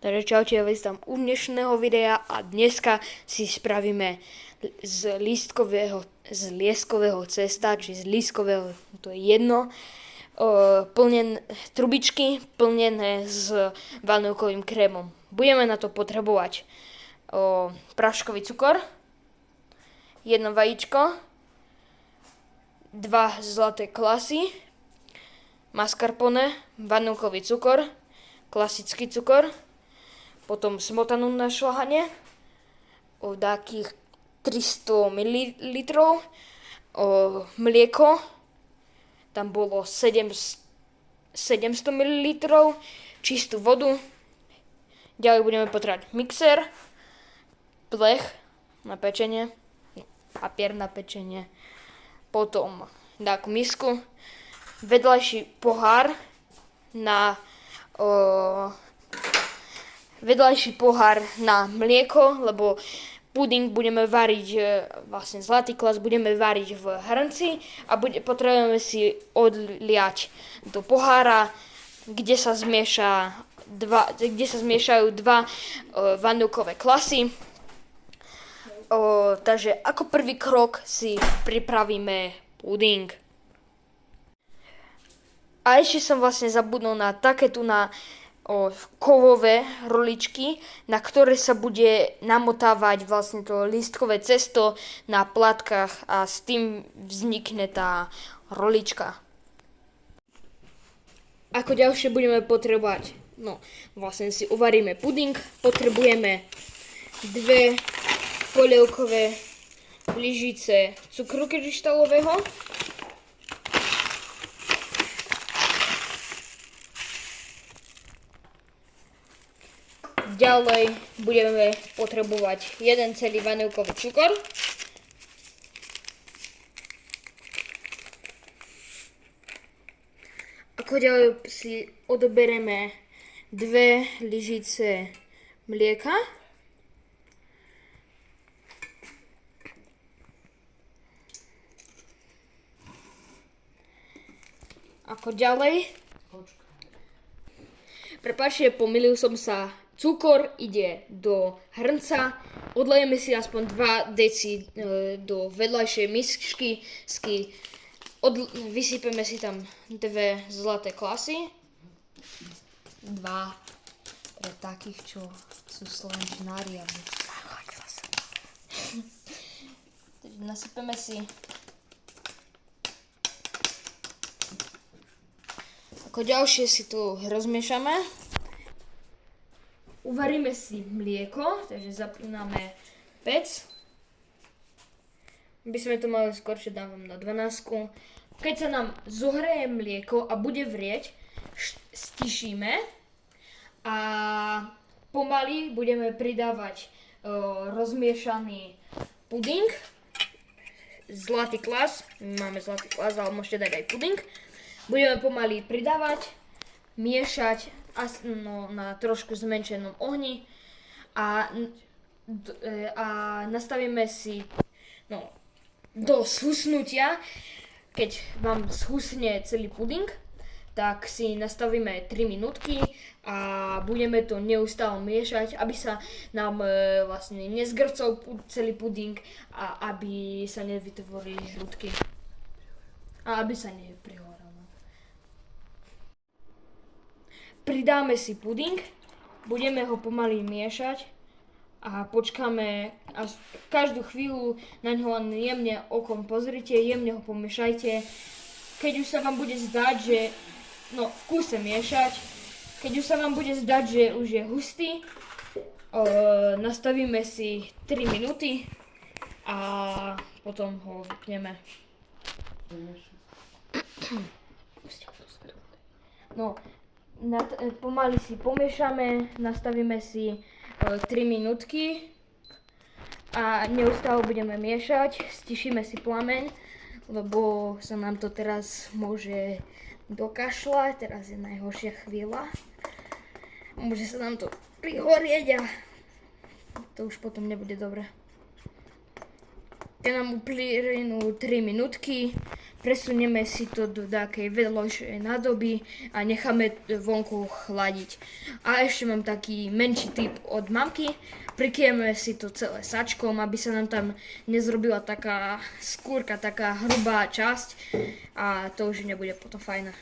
Takže čaute, ja vás tam u dnešného videa a dneska si spravíme z lieskového cesta, či z lískového, to je jedno, trubičky plnené s vanilkovým krémom. Budeme na to potrebovať práškový cukor, jedno vajíčko, 2 zlaté klasy, mascarpone, vanilkový cukor, klasický cukor, potom smotanú na šľahanie, takých 300 ml, mlieko, tam bolo 700 ml, čistú vodu, ďalej budeme potrebovať mixer, plech na pečenie, papier na pečenie, potom takú misku, vedľajší pohár na mlieko, lebo puding budeme variť, vlastne zlatý klas budeme variť v hrnci a potrebujeme si odliať do pohára, kde sa zmiešajú dva vanilkové klasy. Takže ako prvý krok si pripravíme puding. A ešte som vlastne zabudol na takéto kovové roličky, na ktoré sa bude namotávať vlastne to lístkové cesto na platkách a s tým vznikne tá rolička. Ako ďalšie budeme potrebovať, vlastne si uvaríme puding, potrebujeme 2 polievkové lyžice cukru kryštálového, ďalej budeme potrebovať 1 celý vanilkový cukor, ako ďalej si odoberieme 2 lyžice mlieka, ako ďalej, prepáčte, pomýlil som sa. Cukor ide do hrnca, odlejeme si aspoň 2 deci do vedľajšej misky, vysypeme si tam 2 zlaté klasy. 2 pre takých, čo sú slovenčinári. Nasypeme si. Ako ďalšie si tu rozmiešame. Uvaríme si mlieko, takže zapíname pec. By sme to mali skoršie, dávam na 12. Keď sa nám zohreje mlieko a bude vrieť, stišíme a pomaly budeme pridávať rozmiešaný puding. Zlatý klas, máme zlatý klas, ale môžete dať aj puding. Budeme pomaly pridávať, miešať na trošku zmenšenom ohni a nastavíme si do schusnutia. Keď vám schusne celý puding, tak si nastavíme 3 minútky a budeme to neustále miešať, aby sa nám vlastne nezgrcol celý puding a aby sa nevytvorili žrúdky a aby sa neprihoral. Pridáme si puding, budeme ho pomaly miešať a počkáme a každú chvíľu na ňo len jemne okom pozrite, jemne ho pomiešajte. Keď už sa vám bude zdať, že v kúse miešať, keď už sa vám bude zdať, že už je hustý, nastavíme si 3 minúty a potom ho vypneme. Pomaly si pomiešame, nastavíme si 3 minútky a neustále budeme miešať, stišíme si plameň, lebo sa nám to teraz môže dokašľať, teraz je najhoršia chvíľa. Môže sa nám to prihorieť a to už potom nebude dobre. Keď nám uplynú 3 minútky, presunieme si to do takej vedľajšej nádoby a necháme vonku chladiť. A ešte mám taký menší tip od mamky. Prikryjeme si to celé sačkom, aby sa nám tam nezrobila taká skúrka, taká hrubá časť a to už nebude potom fajné.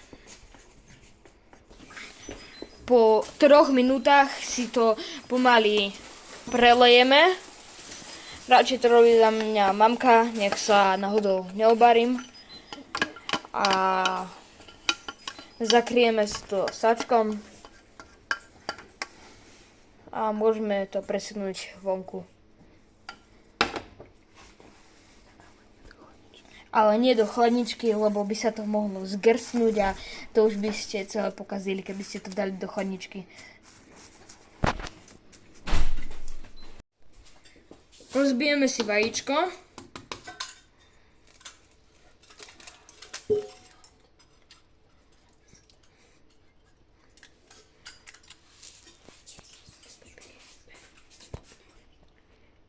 Po 3 minútach si to pomaly prelejeme. Radšej to robí za mňa mamka, nech sa náhodou neobarím. A zakryjeme si to sačkom a môžeme to presunúť vonku. Ale nie do chladničky, lebo by sa to mohlo zgrsnúť a to už by ste celé pokazili, keby ste to dali do chladničky. Rozbijeme si vajíčko.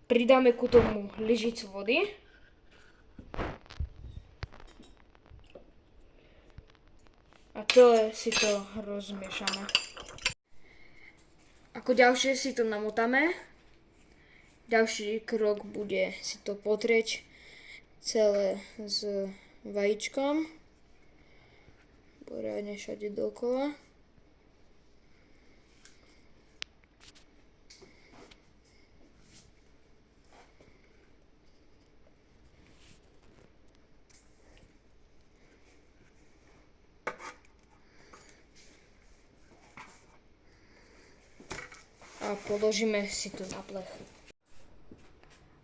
Pridáme ku tomu lyžicu vody. A celé si to rozmiešame. Ako ďalšie si to namotáme. Ďalší krok bude si to potrieť celé s vajíčkom. Poriadne všade dookola. A položíme si to na plech.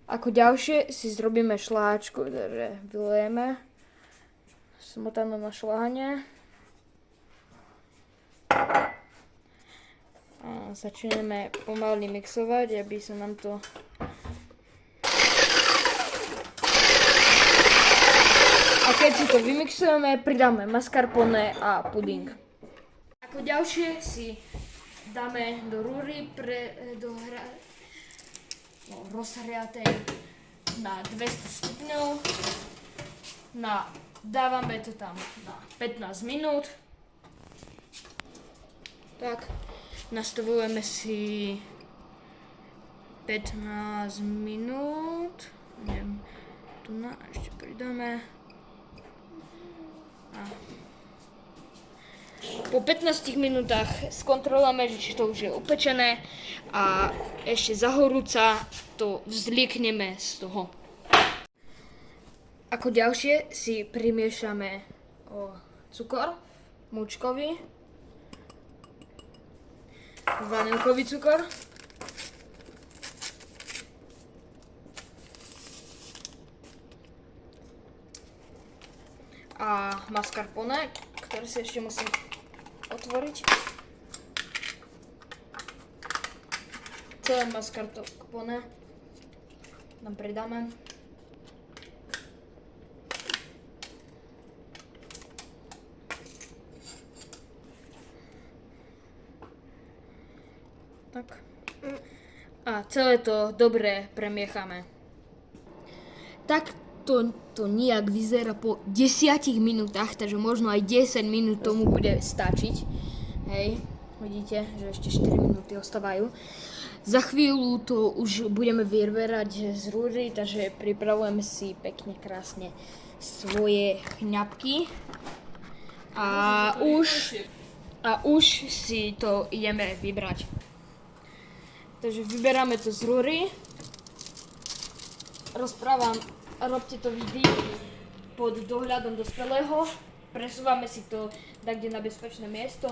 Ako ďalšie si zrobíme šláčku, takže vylejeme smotanú na šláhanie. A začneme pomaly mixovať, aby sa nám to a keď si to vymixujeme, pridáme mascarpone a puding. Ako ďalšie si dáme do rúry rozhriatej na 200 stupňov. Dávame to tam na 15 minút. Tak, nastavujeme si 15 minút. Neviem, tu ešte pridáme. Po 15 minútach skontrolujeme, či to už je upečené a ešte za horúca to vzliekneme z toho. Ako ďalšie si primiešame cukor, múčkový, vanilkový cukor a mascarpone, ktoré si ešte musím otvoriť. Celé mascarpone nám pridáme. Tak. A celé to dobre premiechame. Tak to nejak vyzerá po 10 minútach, takže možno aj 10 minút tomu bude stačiť. Hej, vidíte, že ešte 4 minúty ostávajú. Za chvíľu to už budeme vyberať z rúry, takže pripravujeme si pekne, krásne svoje chňapky. A už si to ideme vybrať. Takže vyberáme to z rúry. Robte to vždy pod dohľadom dospelého. Presúvame si to kde na bezpečné miesto.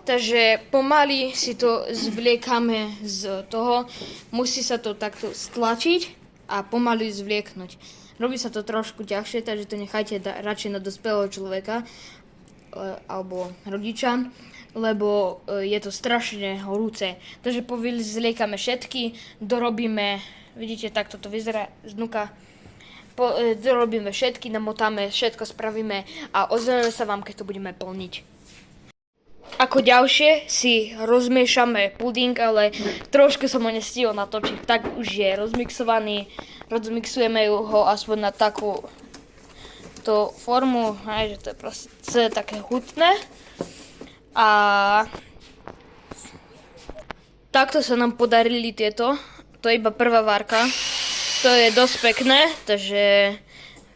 Takže pomaly si to zvliekame z toho. Musí sa to takto stlačiť a pomaly zvlieknúť. Robí sa to trošku ťažšie, takže to nechajte radšej na dospelého človeka alebo rodiča, lebo je to strašne horúce. Takže zliekame všetky, dorobíme. Vidíte, takto to vyzerá znúka. Dorobíme všetky, namotáme, všetko spravíme a ozveme sa vám, keď to budeme plniť. Ako ďalšie si rozmiešame puding, ale trošku som ho nestihol natočiť, tak už je rozmixovaný. Rozmixujeme ho aspoň na takú tú formu, že to je proste také chutné. A takto sa nám podarili tieto. To je iba prvá várka. To je dosť pekné, takže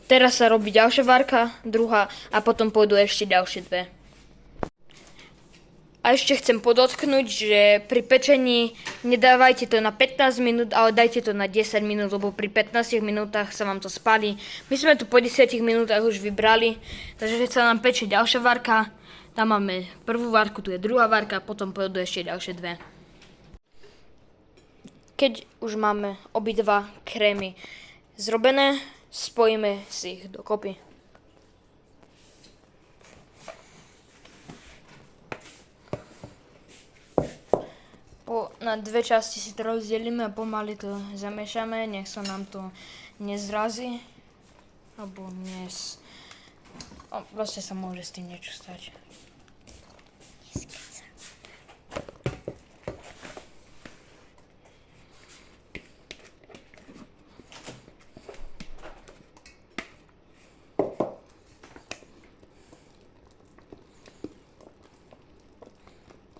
teraz sa robí ďalšia várka, druhá a potom pôjdu ešte ďalšie dve. A ešte chcem podotknúť, že pri pečení nedávajte to na 15 minút, ale dajte to na 10 minút, lebo pri 15 minútach sa vám to spálí. My sme tu po 10 minútach už vybrali, takže keď sa nám peče ďalšia várka, tam máme prvú várku, tu je druhá várka, potom pôjdu ešte ďalšie dve. Keď už máme obidva krémy zrobené, spojíme si ich dokopy. Na dve časti si to rozdelíme a pomaly to zamiešame, nech sa nám to nezrazí, alebo proste sa môže s tým niečo stať.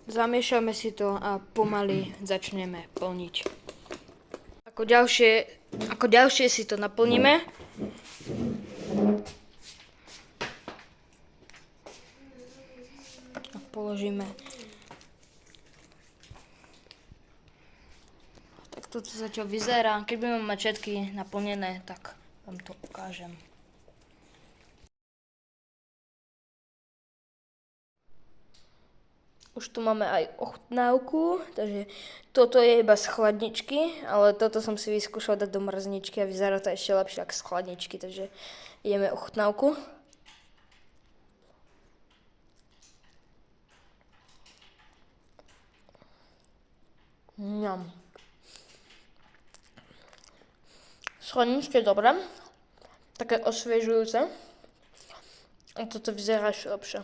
Zamiešame si to a pomaly začneme plniť. Ako ďalšie si to naplníme. A položíme. Tak toto zatiaľ vyzerá. Keď budeme mať všetky naplnené, tak vám to ukážem. Už tu máme aj ochutnávku, takže toto je iba z chladničky, ale toto som si vyskúšal dať do mrzničky a vyzerá to ešte lepšie ako z chladničky, takže ideme ochutnávku. Z chladničky je dobré, také osviežujúce a toto vyzerá ešte lepšie.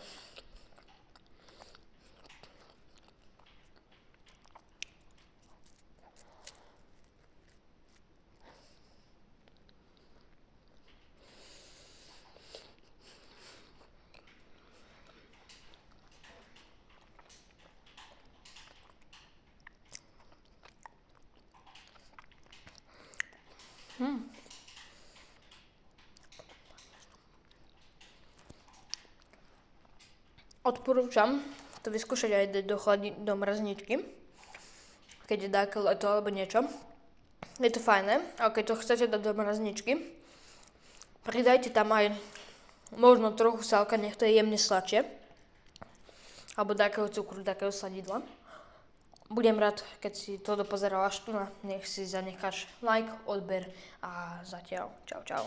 Odporúčam to vyskúšať aj do mrazničky, keď je také leto alebo niečo. Je to fajné, ale keď to chcete dať do mrazničky, pridajte tam aj možno trochu sálka, nech to je jemne sladšie, alebo takého cukru, takého sladidla. Budem rád, keď si to dopozeral až tu, nech si zanecháš like, odber a zatiaľ čau.